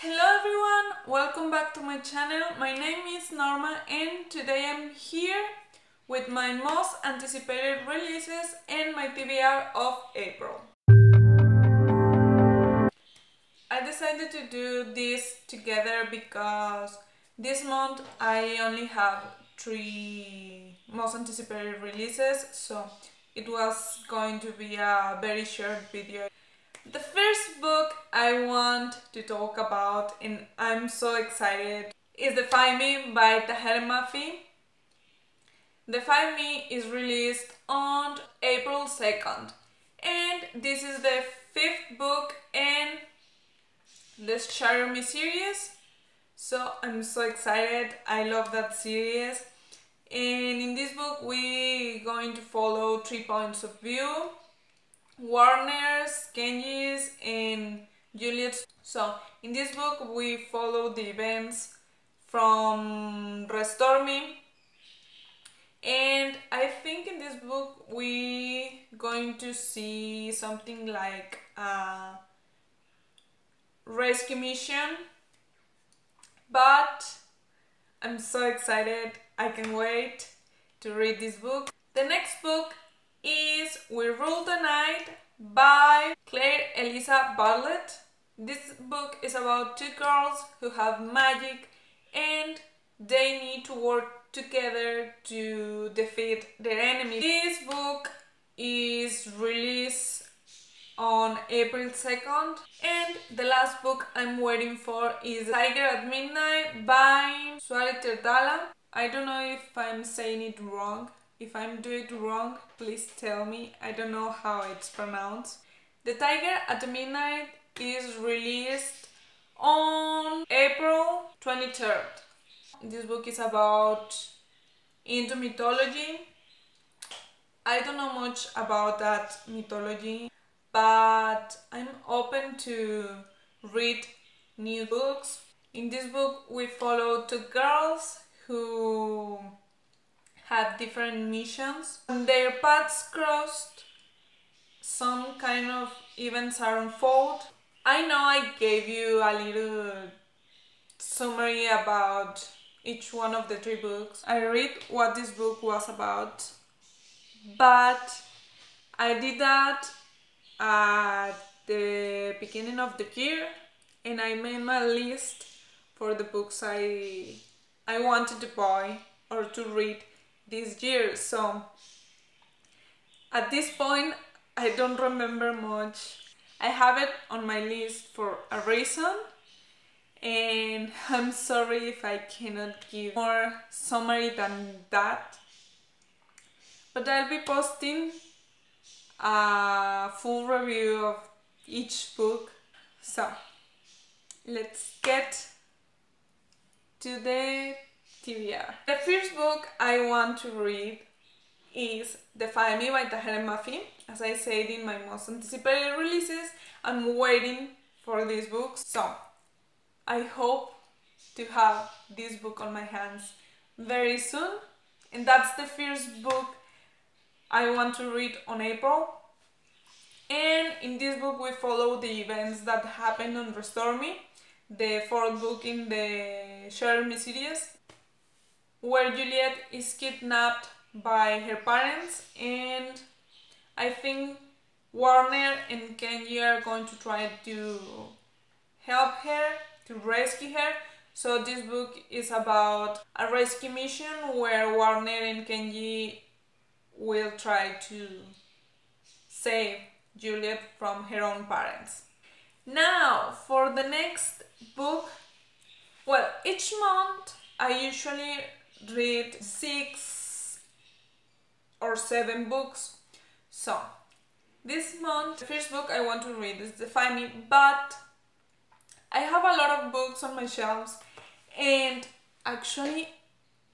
Hello everyone, welcome back to my channel. My name is Norma and today I'm here with my most anticipated releases and my TBR of April. I decided to do this together because this month I only have 3 most anticipated releases, so it was going to be a very short video. The first book I want to talk about, and I'm so excited, is Defy Me by Taher Mafi. Defy Me is released on April 2nd, and this is the 5th book in the Shadow Me series, so I'm so excited. I love that series, and in this book we're going to follow 3 points of view: Warner's, Kenji's, and Juliet's. So in this book we follow the events from Restore Me, and I think in this book we're going to see something like a rescue mission, but I'm so excited. I can't wait to read this book. The next book is We Rule the Night by Claire Elisa Bartlett. This book is about 2 girls who have magic and they need to work together to defeat their enemy. This book is released on April 2nd, and the last book I'm waiting for is Tiger at Midnight by Swati Terdala. I don't know if I'm saying it wrong. If I'm doing it wrong, please tell me. I don't know how it's pronounced. The Tiger at Midnight is released on April 23rd. This book is about Hindu mythology. I don't know much about that mythology, but I'm open to read new books. In this book we follow 2 girls who have different missions. When their paths crossed, some kind of events are unfold. I know I gave you a little summary about each one of the 3 books. I read what this book was about, but I did that at the beginning of the year, and I made my list for the books I wanted to buy or to read this year. So at this point I don't remember much. I have it on my list for a reason, and I'm sorry if I cannot give more summary than that, but I'll be posting a full review of each book. So let's get to the TBR. The first book I want to read is Defy Me by Taher Mafi. As I said in my most anticipated releases, I'm waiting for this book, so I hope to have this book on my hands very soon. And that's the first book I want to read on April. And in this book we follow the events that happened on Restore Me, the 4th book in the Share Me series, where Juliet is kidnapped by her parents, and I think Warner and Kenji are going to try to help her, to rescue her. So this book is about a rescue mission where Warner and Kenji will try to save Juliet from her own parents. Now for the next book, well, each month I usually read 6 or 7 books. So this month the first book I want to read is Defy Me, but I have a lot of books on my shelves and actually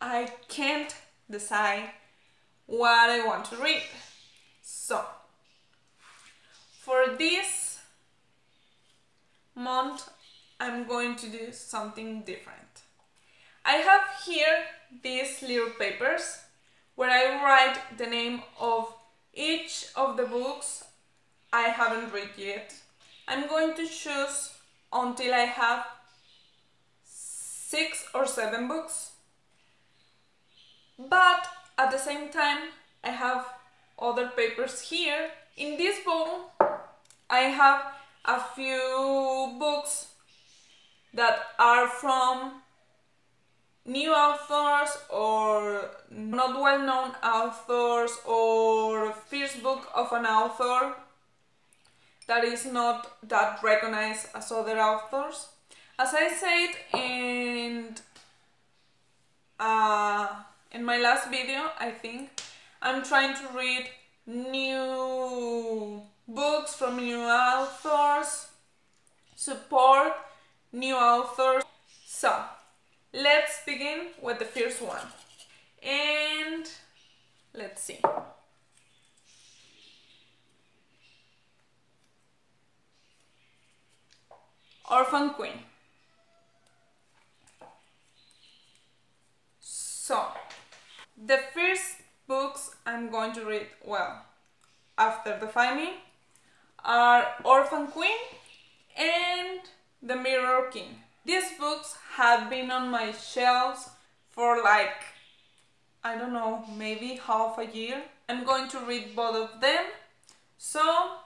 I can't decide what I want to read. So for this month I'm going to do something different. I have here these little papers where I write the name of each of the books I haven't read yet. I'm going to choose until I have 6 or 7 books. But at the same time, I have other papers here. In this bowl, I have a few books that are from new authors or not well-known authors, or first book of an author that is not that recognized as other authors. As I said in my last video, I think, I'm trying to read new books from new authors, support new authors. So, let's begin with the first one. And let's see. Orphan Queen. So, the first books I'm going to read, well, after the family, are Orphan Queen and The Mirror King. These books have been on my shelves for like, I don't know, maybe half a year. I'm going to read both of them. So,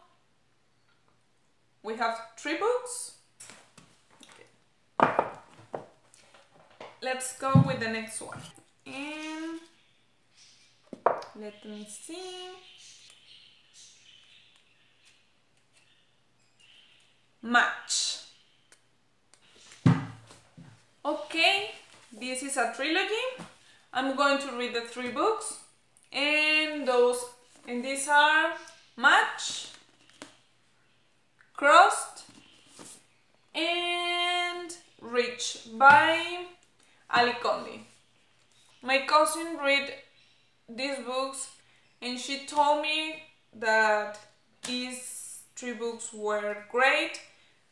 we have 3 books. Okay. Let's go with the next one. And let me see. Match. Okay, this is a trilogy. I'm going to read the 3 books, and these are Match, Crossed, and Rich by Ali Conde. My cousin read these books and she told me that these 3 books were great,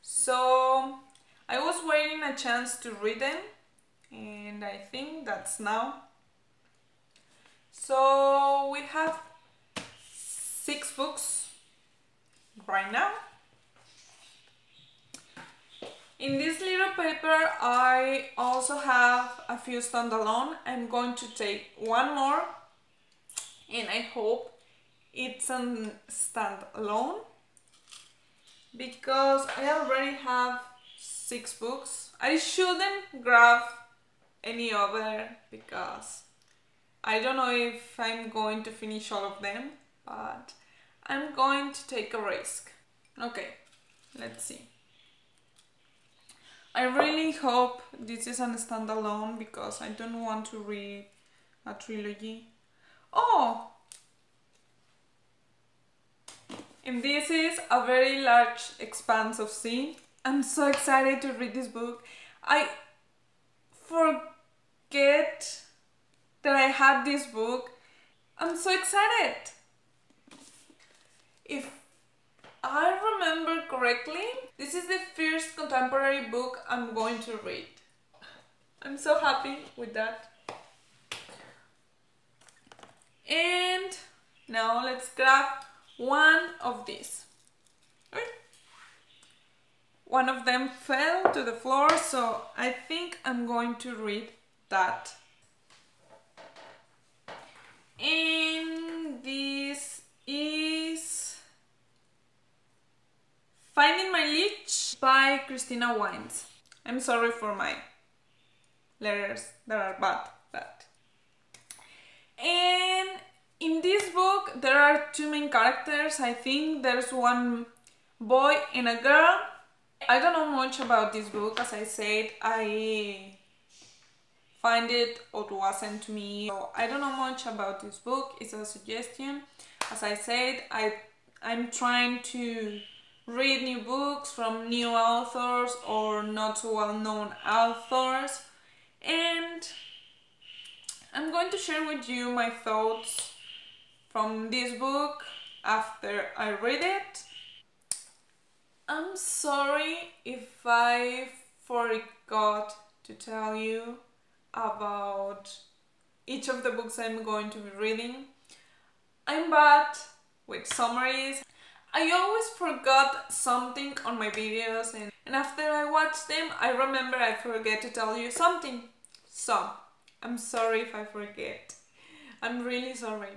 so I was waiting a chance to read them, and I think that's now. So we have 6 books right now. In this little paper I also have a few standalone. I'm going to take one more, and I hope it's a standalone because I already have 6 books. I shouldn't grab any other because I don't know if I'm going to finish all of them, but I'm going to take a risk. Okay, let's see. I really hope this is a standalone because I don't want to read a trilogy. Oh! And this is a very large expanse of sea. I'm so excited to read this book. I forget that I had this book. I'm so excited. If I remember correctly, this is the first contemporary book I'm going to read. I'm so happy with that. And now let's grab one of these. One of them fell to the floor, so I think I'm going to read that. And this is Finding My Leech by Christina Wines. I'm sorry for my letters that are bad. And in this book there are 2 main characters. I think there's one boy and a girl. I don't know much about this book. As I said, I find it or it was sent to me. So I don't know much about this book. It's a suggestion. As I said, I'm trying to read new books from new authors or not so well-known authors, and I'm going to share with you my thoughts from this book after I read it. I'm sorry if I forgot to tell you about each of the books I'm going to be reading. I'm bad with summaries. I always forgot something on my videos, and after I watch them, I remember I forget to tell you something. So, I'm sorry if I forget. I'm really sorry.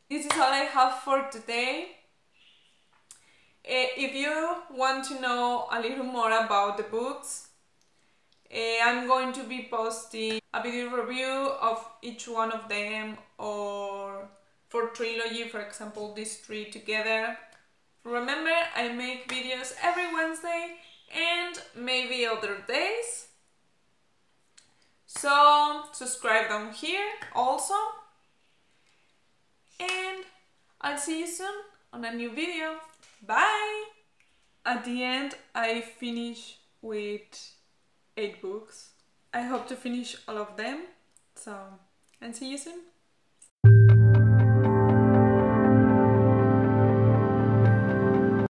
This is all I have for today. If you want to know a little more about the books, I'm going to be posting a video review of each one of them, or for trilogy, for example, these three together. Remember, I make videos every Wednesday and maybe other days. So subscribe down here also. And I'll see you soon on a new video. Bye! At the end, I finish with 8 books. I hope to finish all of them. So, and see you soon.